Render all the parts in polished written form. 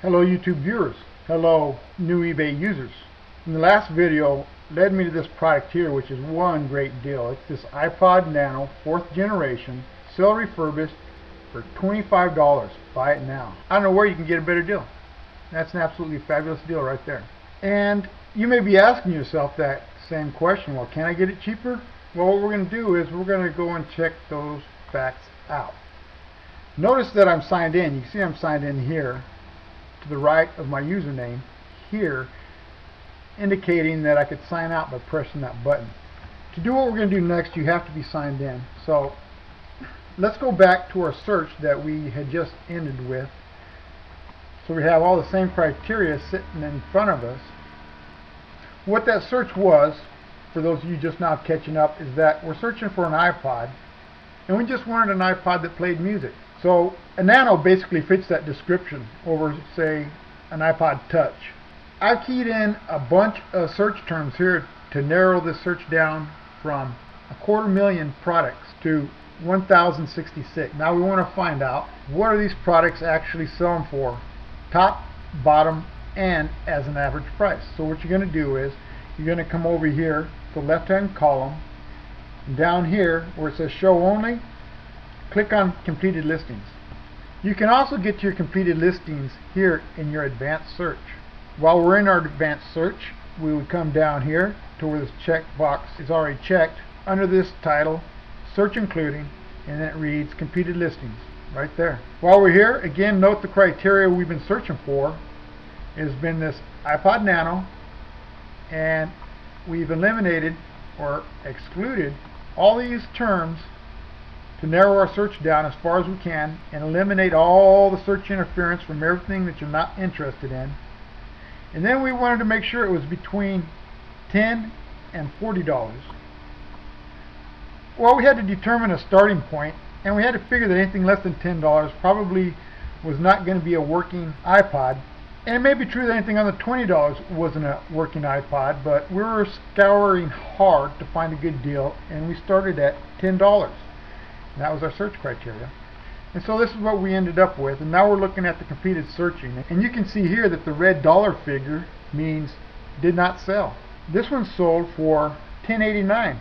Hello YouTube viewers, hello new eBay users. In the last video led me to this product here, which is one great deal. It's this iPod Nano 4th generation, still refurbished for $25. Buy it now. I don't know where you can get a better deal. That's an absolutely fabulous deal right there. And you may be asking yourself that same question, well, can I get it cheaper? Well, what we're going to do is we're going to go and check those facts out. Notice that I'm signed in. You can see I'm signed in here to the right of my username here, indicating that I could sign out by pressing that button. To do what we're going to do next, you have to be signed in. So let's go back to our search that we had just ended with. So we have all the same criteria sitting in front of us. What that search was, for those of you just now catching up, is that we're searching for an iPod, and we just wanted an iPod that played music. So a Nano basically fits that description over, say, an iPod Touch. I've keyed in a bunch of search terms here to narrow this search down from 250,000 products to 1,066. Now we want to find out, what are these products actually selling for, top, bottom, and as an average price. So what you're going to do is you're going to come over here to the left hand column, and down here where it says show only, click on completed listings. You can also get to your completed listings here in your advanced search. While we're in our advanced search, we would come down here to where this check box is already checked under this title, search including, and then it reads completed listings right there. While we're here, again, note the criteria we've been searching for has been this iPod Nano, and we've eliminated or excluded all these terms to narrow our search down as far as we can and eliminate all the search interference from everything that you're not interested in. And then we wanted to make sure it was between $10 and $40. Well, we had to determine a starting point, and we had to figure that anything less than $10 probably was not going to be a working iPod. And it may be true that anything under $20 wasn't a working iPod, but we were scouring hard to find a good deal, and we started at $10. And that was our search criteria. And so this is what we ended up with, and now we're looking at the completed searching. And you can see here that the red dollar figure means did not sell. This one sold for $10.89.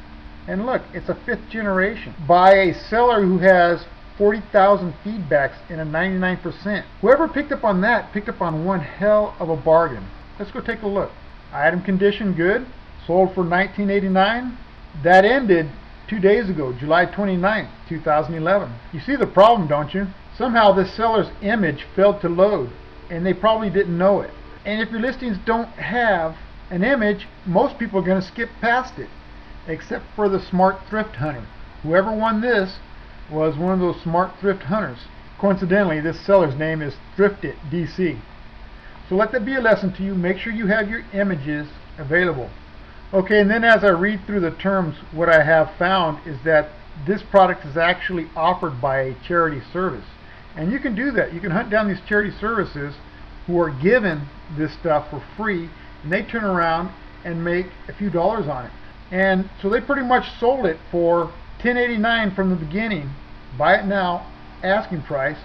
And look, it's a 5th generation by a seller who has 40,000 feedbacks in a 99%. Whoever picked up on that picked up on one hell of a bargain. Let's go take a look. Item condition good, sold for $19.89. That ended 2 days ago, July 29th, 2011. You see the problem, don't you? Somehow this seller's image failed to load, and they probably didn't know it. And if your listings don't have an image, most people are going to skip past it, except for the smart thrift hunter. Whoever won this was one of those smart thrift hunters. Coincidentally, this seller's name is Thriftit DC. So let that be a lesson to you. Make sure you have your images available. Okay, and then as I read through the terms, what I have found is that this product is actually offered by a charity service. And you can do that. You can hunt down these charity services who are given this stuff for free, and they turn around and make a few dollars on it. And so they pretty much sold it for $10.89 from the beginning. Buy it now, asking price,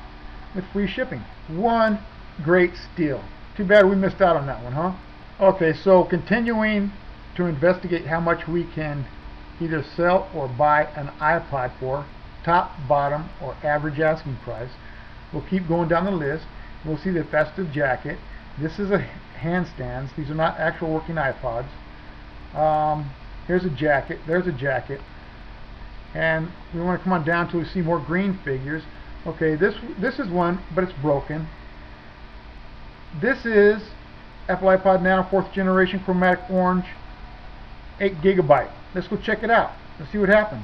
with free shipping. One great steal. Too bad we missed out on that one, huh? Okay, so continuing to investigate how much we can either sell or buy an iPod for, top, bottom, or average asking price. We'll keep going down the list. We'll see the festive jacket. This is a handstands. These are not actual working iPods. Here's a jacket. There's a jacket. And we want to come on down till we see more green figures. Okay, this is one, but it's broken. This is Apple iPod Nano 4th generation chromatic orange, 8 GB. Let's go check it out. Let's see what happened.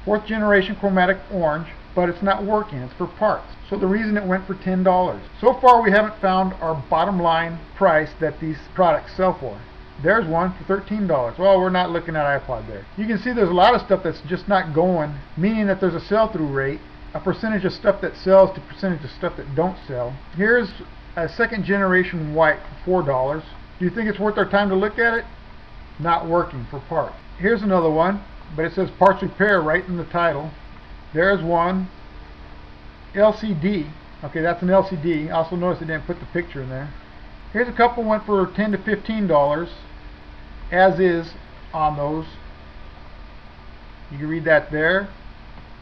4th generation chromatic orange, but it's not working. It's for parts. So the reason it went for $10. So far we haven't found our bottom line price that these products sell for. There's one for $13. Well, we're not looking at iPod there. You can see there's a lot of stuff that's just not going, meaning that there's a sell-through rate, a percentage of stuff that sells to percentage of stuff that don't sell. Here's a 2nd generation white for $4. Do you think it's worth our time to look at it? Not working for parts. Here's another one, but it says parts repair right in the title. There's one LCD Okay, that's an LCD. Also notice they didn't put the picture in there. Here's a couple went for $10 to $15 as is on those. You can read that there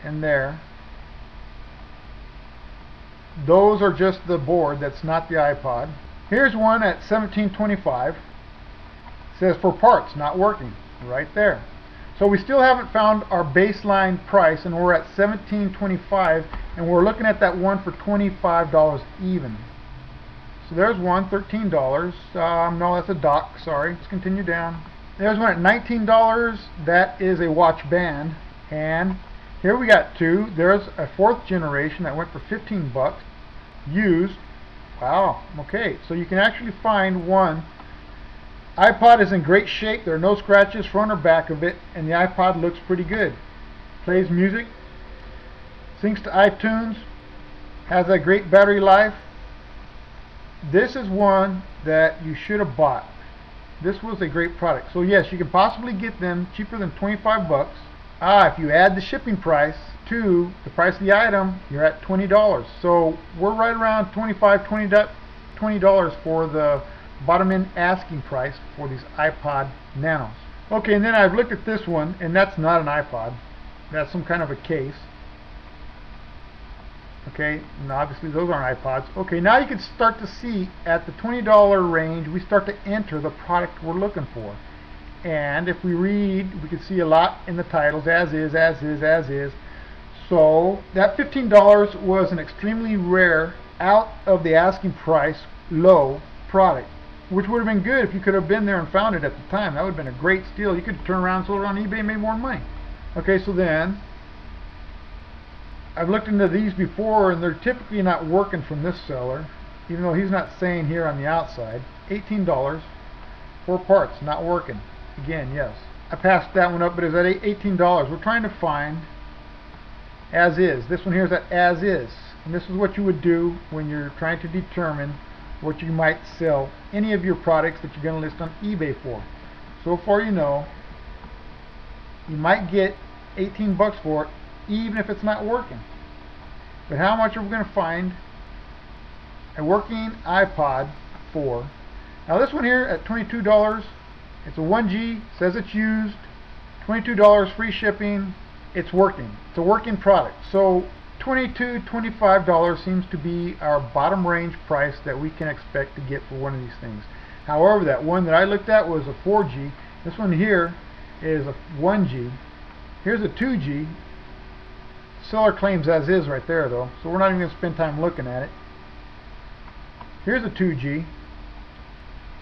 and there. Those are just the board, that's not the iPod. Here's one at $17.25. It says for parts, not working, right there. So we still haven't found our baseline price, and we're at $17.25, and we're looking at that one for $25 even. So there's one, $13. No, that's a dock, sorry. Let's continue down. There's one at $19. That is a watch band. And here we got two. There's a fourth generation that went for 15 bucks. Used. Wow, okay. So you can actually find one. iPod is in great shape. There are no scratches front or back of it, and the iPod looks pretty good. Plays music, syncs to iTunes, has a great battery life. This is one that you should have bought. This was a great product. So yes, you can possibly get them cheaper than 25 bucks. If you add the shipping price to the price of the item, you're at $20. So we're right around $20 for the bottom end asking price for these iPod Nanos. Okay, and then I've looked at this one, and that's not an iPod. That's some kind of a case. Okay, and obviously those aren't iPods. Okay, now you can start to see at the $20 range, we start to enter the product we're looking for. And if we read, we can see a lot in the titles, as is, as is, as is. So that $15 was an extremely rare, out of the asking price, low product, which would have been good if you could have been there and found it at the time. That would have been a great steal. You could turn around and sold it on eBay and made more money. Okay, so then I've looked into these before, and they're typically not working from this seller, even though he's not saying here on the outside. $18 for parts, not working. Again, yes. I passed that one up, but it's at $18. We're trying to find as is. This one here is at as is. And this is what you would do when you're trying to determine what you might sell any of your products that you're going to list on eBay for. So far, you know, you might get 18 bucks for it, even if it's not working. But how much are we going to find a working iPod for? Now this one here at $22, it's a 1G, says it's used, $22 free shipping, it's working. It's a working product. So $22, $25 seems to be our bottom range price that we can expect to get for one of these things. However, that one that I looked at was a 4G. This one here is a 1G. Here's a 2G. Seller claims as is right there though, so we're not even going to spend time looking at it. Here's a 2G.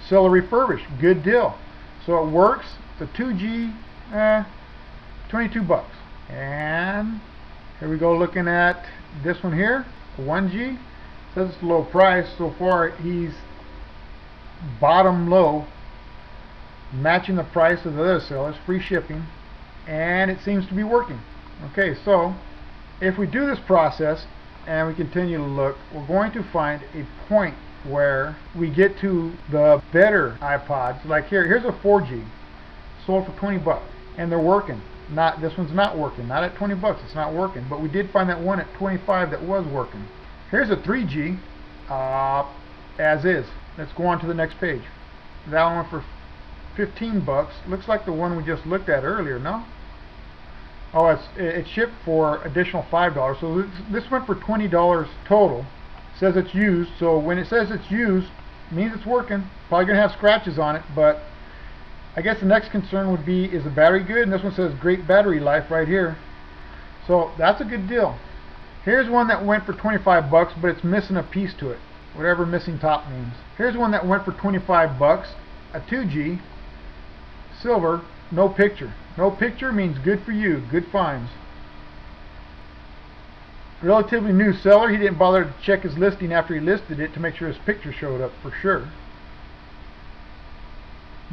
Seller refurbished. Good deal. So it works. It's a 2G, 22 bucks. And here we go looking at this one here, a 1G. Says it's a low price. So far he's bottom low, matching the price of the other sellers, free shipping, and it seems to be working. Okay, so if we do this process and we continue to look, we're going to find a point where we get to the better iPods. Like here's a 4G, sold for 20 bucks, and they're working. Not this one's not working. Not at 20 bucks, it's not working. But we did find that one at 25 that was working. Here's a 3G, as is. Let's go on to the next page. That one for 15 bucks. Looks like the one we just looked at earlier, no? Oh, it's shipped for additional $5. So this went for $20 total. Says it's used, so when it says it's used, it means it's working. Probably gonna have scratches on it, but I guess the next concern would be, is the battery good? And this one says great battery life right here. So that's a good deal. Here's one that went for 25 bucks, but it's missing a piece to it. Whatever missing top means. Here's one that went for 25 bucks, a 2G, silver, no picture. No picture means good for you, good finds. Relatively new seller. He didn't bother to check his listing after he listed it to make sure his picture showed up for sure.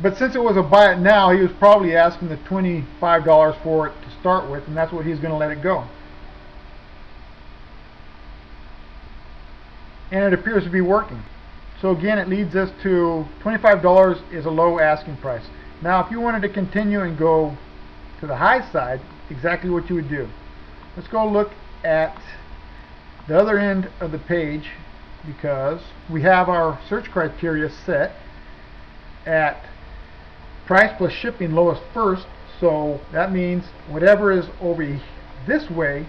But since it was a buy it now, he was probably asking the $25 for it to start with, and that's what he's going to let it go. And it appears to be working. So again, it leads us to $25 is a low asking price. Now if you wanted to continue and go to the high side, exactly what you would do. Let's go look at the other end of the page, because we have our search criteria set at price plus shipping lowest first, so that means whatever is over this way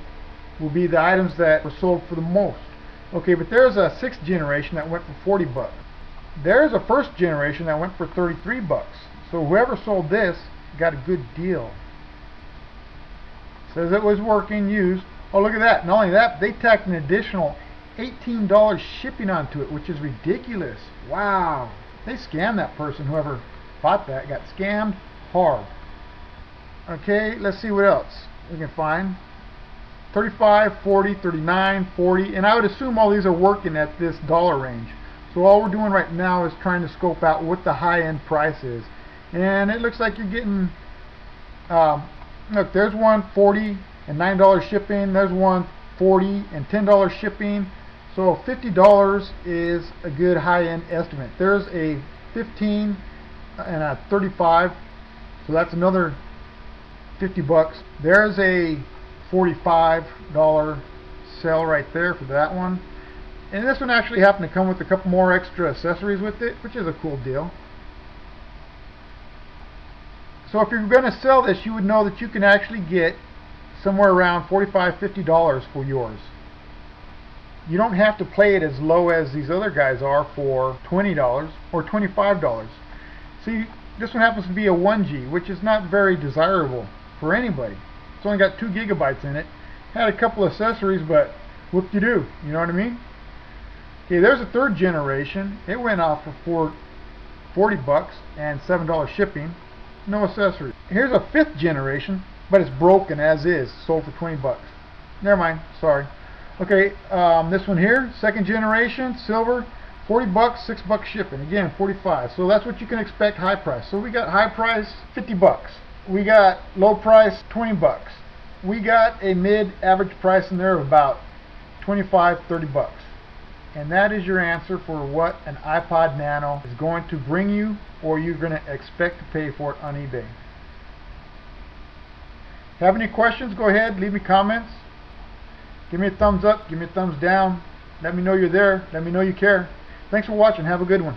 will be the items that were sold for the most. Okay, but there's a 6th generation that went for 40 bucks. There's a 1st generation that went for 33 bucks. So whoever sold this got a good deal. Says it was working used. Oh, look at that. Not only that, they tacked an additional $18 shipping onto it, which is ridiculous. Wow. They scammed that person. Whoever bought that got scammed hard. Okay, let's see what else we can find. 35, 40, 39, 40, and I would assume all these are working at this dollar range. So all we're doing right now is trying to scope out what the high-end price is. And it looks like you're getting, look, there's one 40 and $9 shipping, there's one 40 and $10 shipping. So $50 is a good high-end estimate. There's a 15 and a 35, so that's another 50 bucks. There's a $45 sale right there for that one. And this one actually happened to come with a couple more extra accessories with it, which is a cool deal. So if you're going to sell this, you would know that you can actually get somewhere around $45, $50 for yours. You don't have to play it as low as these other guys are for $20 or $25. See, this one happens to be a 1G, which is not very desirable for anybody. It's only got 2 gigabytes in it. Had a couple accessories, but whoop-de-doo, you know what I mean? Okay, there's a 3rd generation. It went off for 40 bucks and $7 shipping. No accessories. Here's a 5th generation, but it's broken as is. Sold for 20 bucks. Never mind, sorry. Okay, this one here, 2nd generation, silver, 40 bucks, 6 bucks shipping. Again, 45. So that's what you can expect high price. So we got high price, 50 bucks. We got low price, 20 bucks. We got a mid average price in there of about 25, 30 bucks. And that is your answer for what an iPod Nano is going to bring you, or you're going to expect to pay for it on eBay. Have any questions? Go ahead, leave me comments. Give me a thumbs up, give me a thumbs down. Let me know you're there. Let me know you care. Thanks for watching. Have a good one.